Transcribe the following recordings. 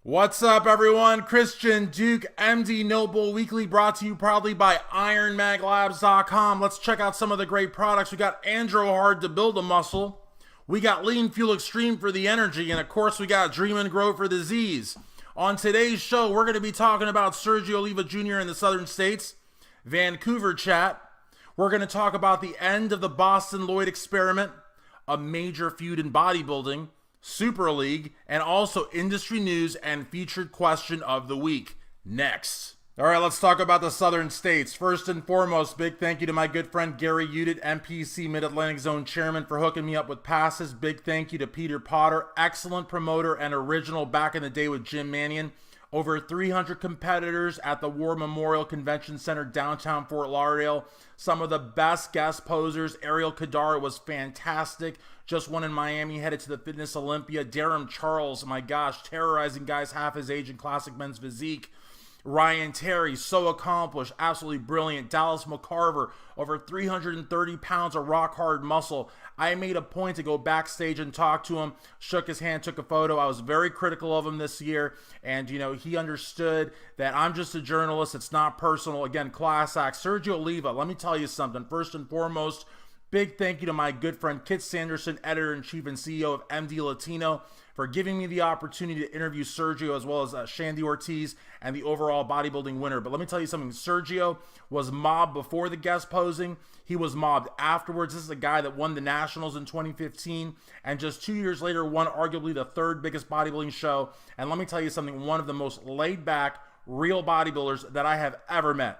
What's up, everyone? Christian Duque, MD Noble Weekly, brought to you proudly by IronMagLabs.com. Let's check out some of the great products. We got Andro Hard to build a muscle. We got Lean Fuel Extreme for the energy. And of course, we got Dream and Grow for the Z's. On today's show, we're going to be talking about Sergio Oliva Jr. in the Southern States, Vancouver chat. We're going to talk about the end of the Bostin Loyd experiment, a major feud in bodybuilding, Super League, and also industry news and featured question of the week. Next. All right, let's talk about the Southern States. First and foremost, big thank you to my good friend Gary Udit, MPC Mid-Atlantic Zone Chairman, for hooking me up with passes. Big thank you to Peter Potter, excellent promoter and original back in the day with Jim Mannion. Over 300 competitors at the War Memorial Convention Center downtown Fort Lauderdale. Some of the best guest posers. Ariel Kadar was fantastic. Just won in Miami, headed to the Fitness Olympia. Darren Charles, my gosh, terrorizing guys half his age in classic men's physique. Ryan Terry, so accomplished, absolutely brilliant. Dallas McCarver, over 330 pounds of rock hard muscle. I made a point to go backstage and talk to him, shook his hand, took a photo. I was very critical of him this year, and he understood that I'm just a journalist. It's not personal. Again, class act. Sergio Oliva, let me tell you something. First and foremost, big thank you to my good friend Kit Sanderson, editor-in-chief and CEO of MD Latino, for giving me the opportunity to interview Sergio, as well as Shandy Ortiz and the overall bodybuilding winner. But let me tell you something. Sergio was mobbed before the guest posing. He was mobbed afterwards. This is a guy that won the Nationals in 2015 and just 2 years later won arguably the third biggest bodybuilding show. And let me tell you something, one of the most laid-back, real bodybuilders that I have ever met.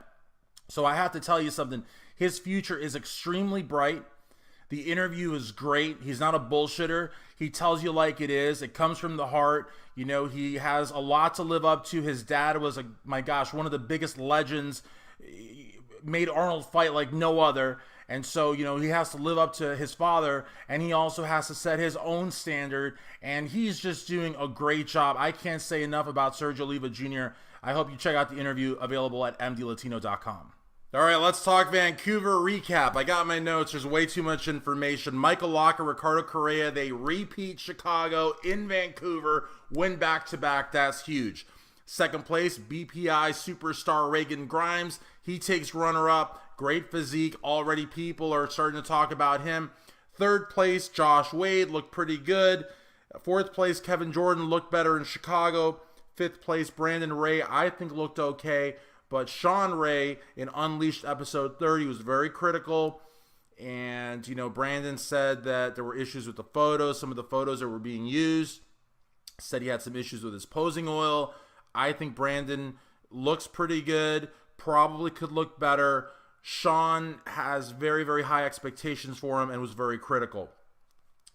So I have to tell you something. His future is extremely bright. The interview is great. He's not a bullshitter. He tells you like it is. It comes from the heart. He has a lot to live up to. His dad was, my gosh, one of the biggest legends. Made Arnold fight like no other. And so, he has to live up to his father, and he also has to set his own standard, and he's just doing a great job. I can't say enough about Sergio Oliva Jr. I hope you check out the interview, available at mdlatino.com. All right, let's talk Vancouver Recap. I got my notes. There's way too much information. Michael Locker, Ricardo Correa, they repeat Chicago in Vancouver, win back-to-back. That's huge. Second place, BPI superstar Reagan Grimes. He takes runner-up. Great physique. Already people are starting to talk about him. Third place, Josh Wade, looked pretty good. Fourth place, Kevin Jordan, looked better in Chicago. Fifth place, Brandon Ray, I think looked okay. But Sean Ray in Unleashed episode 30 was very critical. And, Brandon said that there were issues with the photos, some of the photos that were being used. Said he had some issues with his posing oil. I think Brandon looks pretty good, probably could look better. Sean has very, very high expectations for him and was very critical.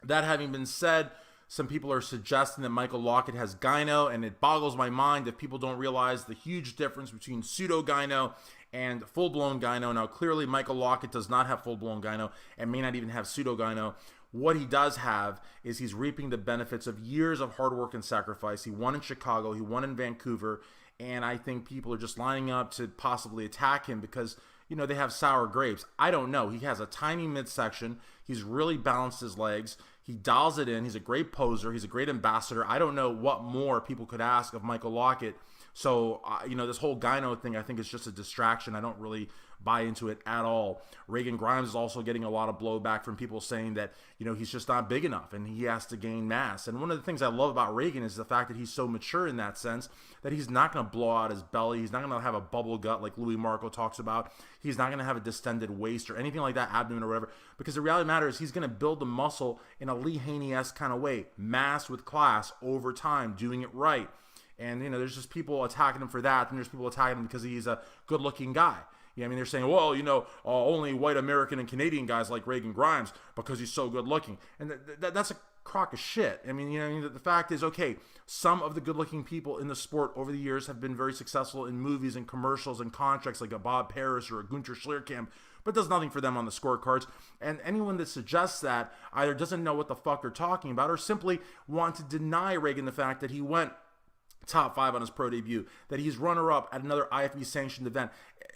That having been said, some people are suggesting that Michael Lockett has gyno, and it boggles my mind if people don't realize the huge difference between pseudo-gyno and full-blown gyno. Now, clearly, Michael Lockett does not have full-blown gyno and may not even have pseudo-gyno. What he does have is he's reaping the benefits of years of hard work and sacrifice. He won in Chicago, he won in Vancouver, and I think people are just lining up to possibly attack him because, they have sour grapes. I don't know. He has a tiny midsection. He's really balanced his legs. He dials it in. He's a great poser. He's a great ambassador. I don't know what more people could ask of Michael Lockett. So, this whole gyno thing, I think, is just a distraction. I don't really buy into it at all. Reagan Grimes is also getting a lot of blowback from people saying that, he's just not big enough and he has to gain mass. And one of the things I love about Reagan is the fact that he's so mature in that sense that he's not going to blow out his belly. He's not going to have a bubble gut like Louis Marco talks about. He's not going to have a distended waist or anything like that, abdomen or whatever, because the reality of the matter is he's going to build the muscle in a Lee Haney-esque kind of way, mass with class over time, doing it right. And, there's just people attacking him for that, and there's people attacking him because he's a good-looking guy. They're saying, well, only white American and Canadian guys like Reagan Grimes because he's so good-looking. And that's a crock of shit. The fact is, okay, some of the good-looking people in the sport over the years have been very successful in movies and commercials and contracts, like a Bob Paris or a Gunter Schlierkamp, but does nothing for them on the scorecards. And anyone that suggests that either doesn't know what the fuck they're talking about or simply want to deny Reagan the fact that he went top 5 on his pro debut, that he's runner-up at another IFB-sanctioned event.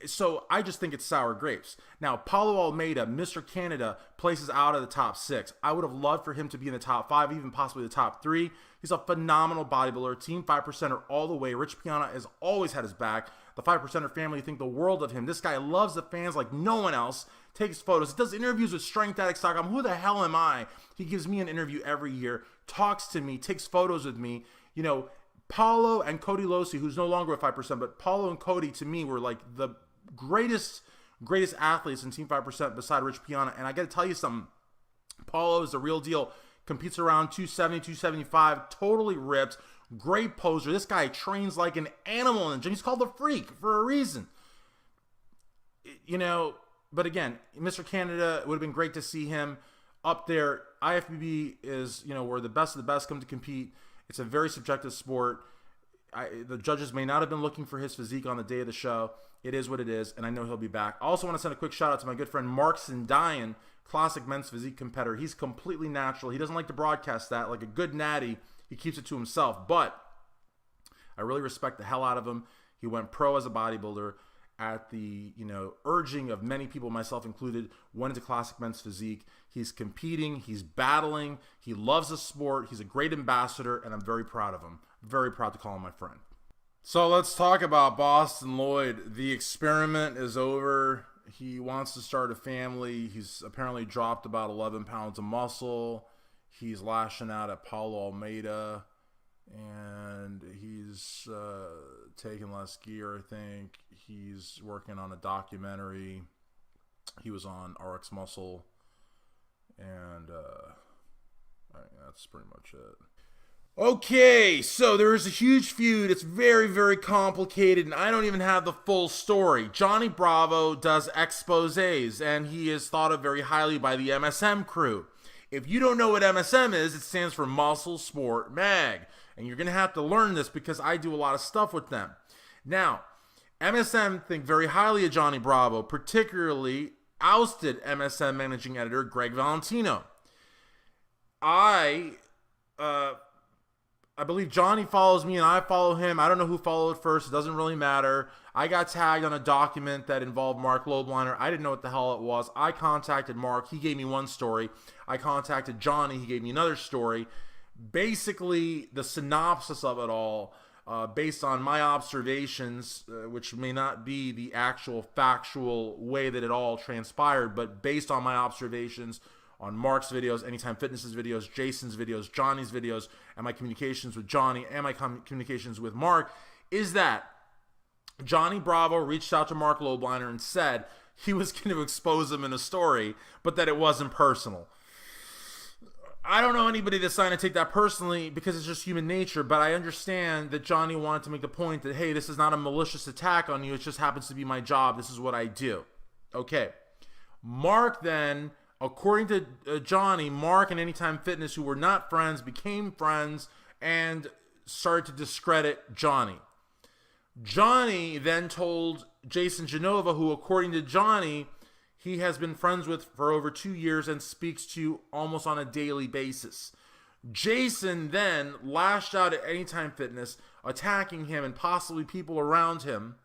So I just think it's sour grapes. Now, Paulo Almeida, Mr. Canada, places out of the top 6. I would have loved for him to be in the top 5, even possibly the top 3. He's a phenomenal bodybuilder. Team 5%er all the way. Rich Piana has always had his back. The 5%er family think the world of him. This guy loves the fans like no one else. Takes photos. Does interviews with StrengthAddicts.com. Who the hell am I? He gives me an interview every year. Talks to me. Takes photos with me. You know, Paulo and Cody Losi, who's no longer at 5%, but Paulo and Cody, to me, were like the greatest athletes in Team 5% beside Rich Piana. And I got to tell you something. Paulo is the real deal. Competes around 270, 275, totally ripped. Great poser. This guy trains like an animal in the gym. He's called the Freak for a reason. You know, but again, Mr. Canada, it would have been great to see him up there. IFBB is, you know, where the best of the best come to compete. It's a very subjective sport. The judges may not have been looking for his physique on the day of the show. It is what it is, and I know he'll be back. I also want to send a quick shout out to my good friend Mark Sindayan, classic men's physique competitor. He's completely natural. He doesn't like to broadcast that. Like a good natty, he keeps it to himself. But I really respect the hell out of him. He went pro as a bodybuilder at the, you know, urging of many people, myself included, went into classic men's physique. He's competing. He's battling. He loves the sport. He's a great ambassador, and I'm very proud of him. Very proud to call him my friend. So let's talk about Bostin Loyd. The experiment is over. He wants to start a family. He's apparently dropped about 11 pounds of muscle. He's lashing out at Paulo Almeida. And he's taking less gear, I think. He's working on a documentary. He was on RX Muscle. And that's pretty much it. Okay, so there is a huge feud. It's very, very complicated, and I don't even have the full story. Johnny Bravo does exposés, and he is thought of very highly by the MSM crew. If you don't know what MSM is, it stands for Muscle Sport Mag, and you're going to have to learn this because I do a lot of stuff with them. Now, MSM think very highly of Johnny Bravo, particularly ousted MSM managing editor Greg Valentino. I believe Johnny follows me and I follow him. I don't know who followed first. It doesn't really matter. I got tagged on a document that involved Mark Lobliner. I didn't know what the hell it was. I contacted Mark. He gave me one story. I contacted Johnny. He gave me another story. Basically, the synopsis of it all, based on my observations, which may not be the actual factual way that it all transpired, but based on my observations on Mark's videos, Anytime Fitness's videos, Jason's videos, Johnny's videos, and my communications with Johnny and my communications with Mark, is that Johnny Bravo reached out to Mark Lobliner and said he was going to expose him in a story, but that it wasn't personal. I don't know anybody that's trying to take that personally because it's just human nature, but I understand that Johnny wanted to make the point that, hey, this is not a malicious attack on you. It just happens to be my job. This is what I do. Okay. Mark then, according to Johnny, Mark and Anytime Fitness, who were not friends, became friends and started to discredit Johnny. Johnny then told Jason Genova, who, according to Johnny, he has been friends with for over 2 years and speaks to almost on a daily basis. Jason then lashed out at Anytime Fitness, attacking him and possibly people around him,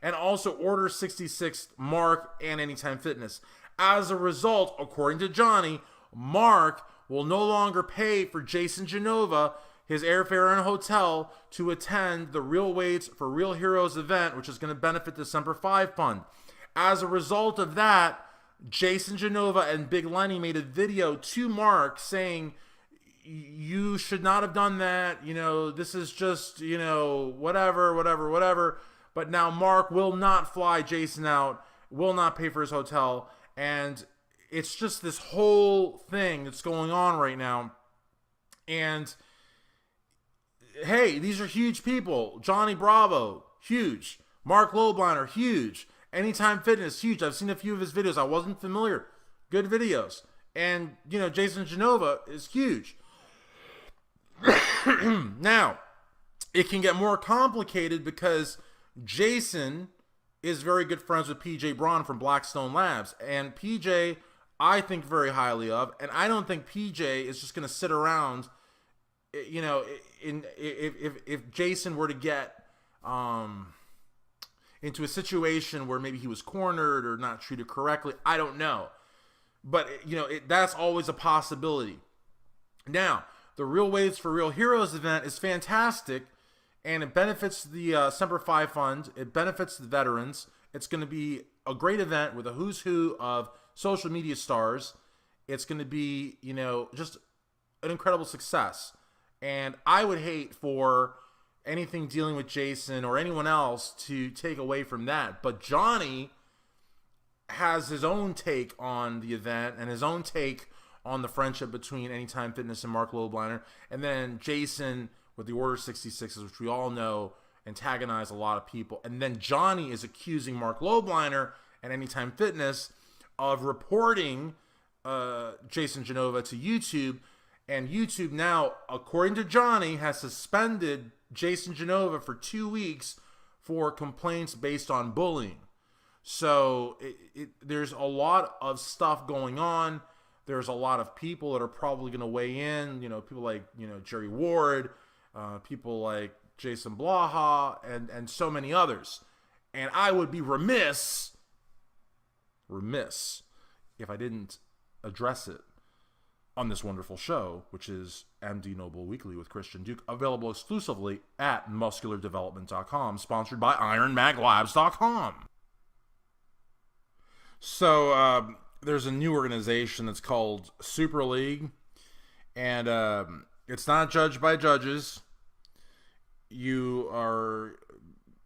and also Order 66, Mark, and Anytime Fitness. As a result, according to Johnny, Mark will no longer pay for Jason Genova his airfare and hotel to attend the Real Weights for Real Heroes event, which is going to benefit the Semper Fi Fund. As a result of that, Jason Genova and Big Lenny made a video to Mark saying, you should not have done that. You know, this is just, you know, whatever. But now Mark will not fly Jason out, will not pay for his hotel. And it's just this whole thing that's going on right now. And hey, these are huge people. Johnny Bravo, huge. Mark Lobliner, huge. Anytime Fitness, huge. I've seen a few of his videos. I wasn't familiar. Good videos. And, you know, Jason Genova is huge. Now, it can get more complicated because Jason is very good friends with PJ Braun from Blackstone Labs. And PJ, I think very highly of. And I don't think PJ is just going to sit around, you know, if Jason were to get... into a situation where maybe he was cornered or not treated correctly. I don't know. But, that's always a possibility. Now, the Real Waves for Real Heroes event is fantastic, and it benefits the Semper Fi Fund. It benefits the veterans. It's going to be a great event with a who's who of social media stars. It's going to be, just an incredible success. And I would hate for anything dealing with Jason or anyone else to take away from that. But Johnny has his own take on the event and his own take on the friendship between Anytime Fitness and Mark Lobliner. And then Jason with the Order 66s, which we all know antagonize a lot of people. And then Johnny is accusing Mark Lobliner and Anytime Fitness of reporting Jason Genova to YouTube. And YouTube now, according to Johnny, has suspended Jason Genova for 2 weeks for complaints based on bullying. So there's a lot of stuff going on. There's a lot of people that are probably going to weigh in. People like, Jerry Ward, people like Jason Blaha, and so many others. And I would be remiss if I didn't address it on this wonderful show, which is MD Noble Weekly with Christian Duque, available exclusively at musculardevelopment.com, sponsored by IronMagLabs.com. So there's a new organization that's called Super League, and it's not judged by judges. You're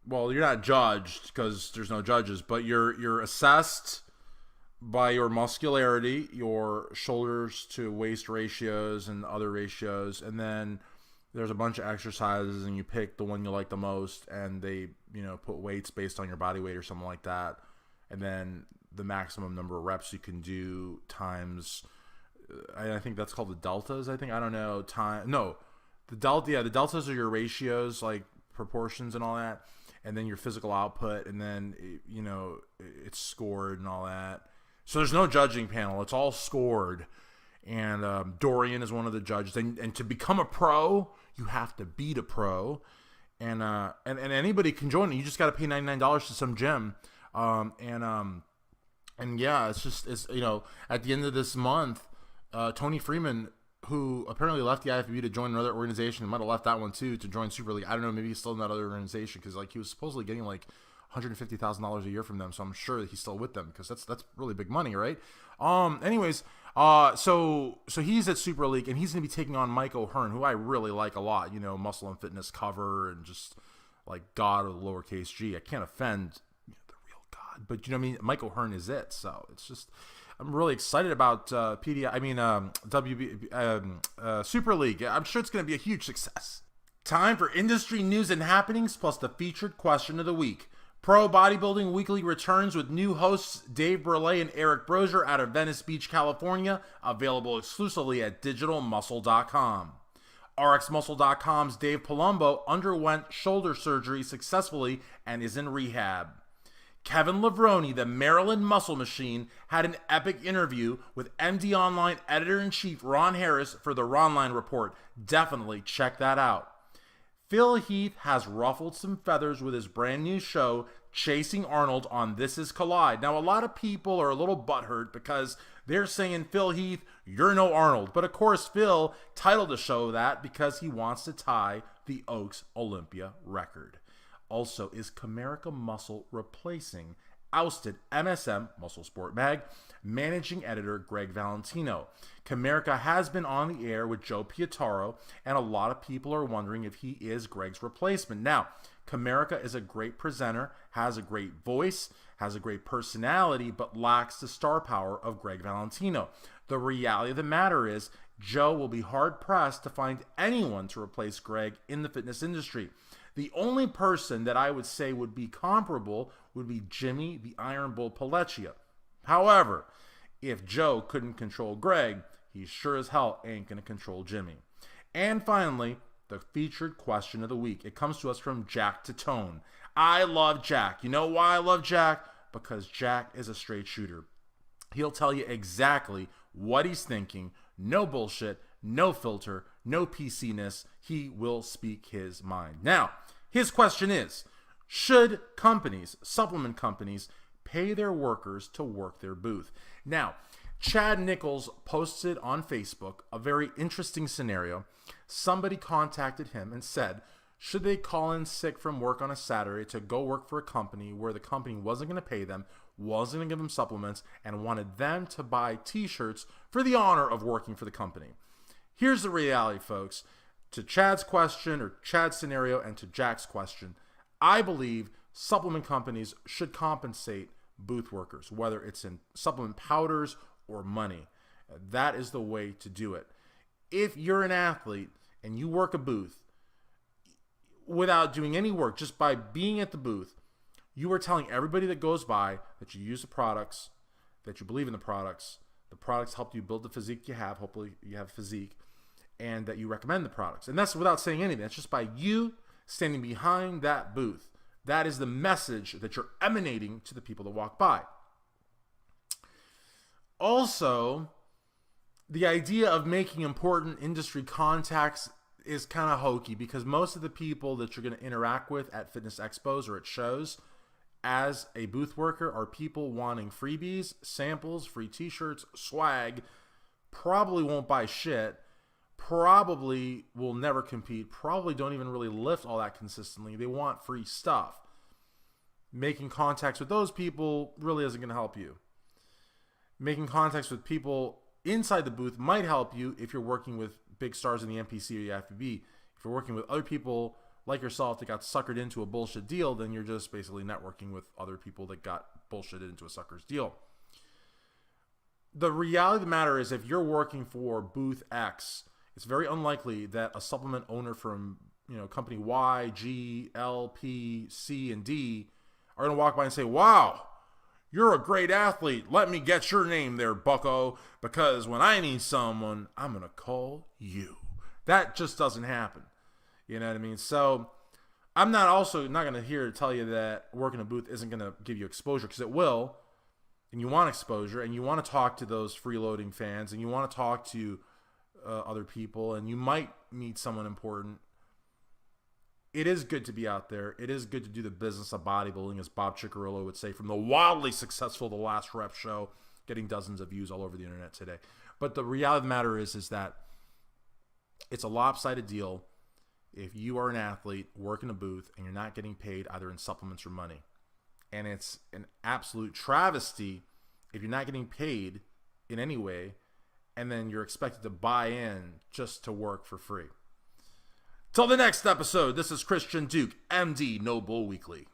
not judged because there's no judges, but you're assessed by your muscularity, your shoulders to waist ratios and other ratios, and then there's a bunch of exercises, and you pick the one you like the most, and they put weights based on your body weight or something like that, and then the maximum number of reps you can do times, I think that's called the deltas. The deltas are your ratios, like proportions and all that, and then your physical output, and then it's scored and all that. So there's no judging panel; it's all scored. And Dorian is one of the judges. And to become a pro, you have to beat a pro, and anybody can join it. You just got to pay $99 to some gym, and yeah, it's at the end of this month, Tony Freeman, who apparently left the IFBB to join another organization, might have left that one too to join Super League. I don't know, maybe he's still in that other organization because he was supposedly getting $150,000 a year from them, so I'm sure that he's still with them because that's really big money, right? So he's at Super League, and he's gonna be taking on Mike O'Hearn, who I really like a lot. Muscle and Fitness cover, and just like God with a lowercase g. I can't offend but Mike O'Hearn is it. So it's just, I'm really excited about Super League. I'm sure it's going to be a huge success. Time for industry news and happenings, plus the featured question of the week. Pro Bodybuilding Weekly returns with new hosts Dave Burleigh and Eric Brozier out of Venice Beach, California, available exclusively at digitalmuscle.com. RxMuscle.com's Dave Palumbo underwent shoulder surgery successfully and is in rehab. Kevin Lavroni, the Maryland Muscle Machine, had an epic interview with MD Online Editor-in-Chief Ron Harris for the Ronline Report. Definitely check that out. Phil Heath has ruffled some feathers with his brand new show, Chasing Arnold, on This Is Collide. Now, a lot of people are a little butthurt because they're saying, Phil Heath, you're no Arnold. But of course, Phil titled the show that because he wants to tie the Oaks Olympia record. Also, is Comerica Muscle replacing ousted MSM, Muscle Sport Mag, managing editor Greg Valentino? Comerica has been on the air with Joe Pietaro, and a lot of people are wondering if he is Greg's replacement. Now, Comerica is a great presenter, has a great voice, has a great personality, but lacks the star power of Greg Valentino. The reality of the matter is, Joe will be hard-pressed to find anyone to replace Greg in the fitness industry. The only person that I would say would be comparable would be Jimmy the Iron Bull Pelleccia. However, if Joe couldn't control Greg, he sure as hell ain't going to control Jimmy. And finally, the featured question of the week. It comes to us from Jack Tatone. I love Jack. You know why I love Jack? Because Jack is a straight shooter. He'll tell you exactly what he's thinking. No bullshit, no filter, no PC-ness. He will speak his mind. Now, his question is, Should companies, supplement companies, pay their workers to work their booth? Now, Chad Nichols posted on Facebook a very interesting scenario. Somebody contacted him and said, should they call in sick from work on a Saturday to go work for a company where the company wasn't going to pay them, wasn't going to give them supplements, and wanted them to buy t-shirts for the honor of working for the company? Here's the reality, folks. To Chad's question, or Chad's scenario, and to Jack's question, I believe supplement companies should compensate booth workers, whether it's in supplement powders or money. That is the way to do it. If you're an athlete and you work a booth without doing any work, just by being at the booth, you are telling everybody that goes by that you use the products, that you believe in the products helped you build the physique you have, hopefully you have physique, and that you recommend the products. And that's without saying anything. That's just by you standing behind that booth. That is the message that you're emanating to the people that walk by. Also, the idea of making important industry contacts is kind of hokey, because most of the people that you're going to interact with at fitness expos or at shows as a booth worker are people wanting freebies, samples, free t-shirts, swag, probably won't buy shit, probably will never compete, probably don't even really lift all that consistently. They want free stuff. Making contacts with those people really isn't going to help you. Making contacts with people inside the booth might help you if you're working with big stars in the NPC or the FBB. If you're working with other people like yourself that got suckered into a bullshit deal, then you're just basically networking with other people that got bullshitted into a sucker's deal. The reality of the matter is, if you're working for booth X, it's very unlikely that a supplement owner from, company Y, G, L, P, C, and D are going to walk by and say, wow, you're a great athlete. Let me get your name there, bucko, because when I need someone, I'm going to call you. That just doesn't happen. You know what I mean? So I'm not going to here to tell you that working a booth isn't going to give you exposure, because it will. And you want exposure, and you want to talk to those freeloading fans, and you want to talk to other people, and you might meet someone important. It is good to be out there. It is good to do the business of bodybuilding, as Bob Ciccarello would say, from the wildly successful The Last Rep show, getting dozens of views all over the internet today. But the reality of the matter is that it's a lopsided deal if you are an athlete working a booth and you're not getting paid either in supplements or money. And it's an absolute travesty if you're not getting paid in any way and then you're expected to buy in just to work for free. Till the next episode, this is Christian Duque, MD, No Bull Weekly.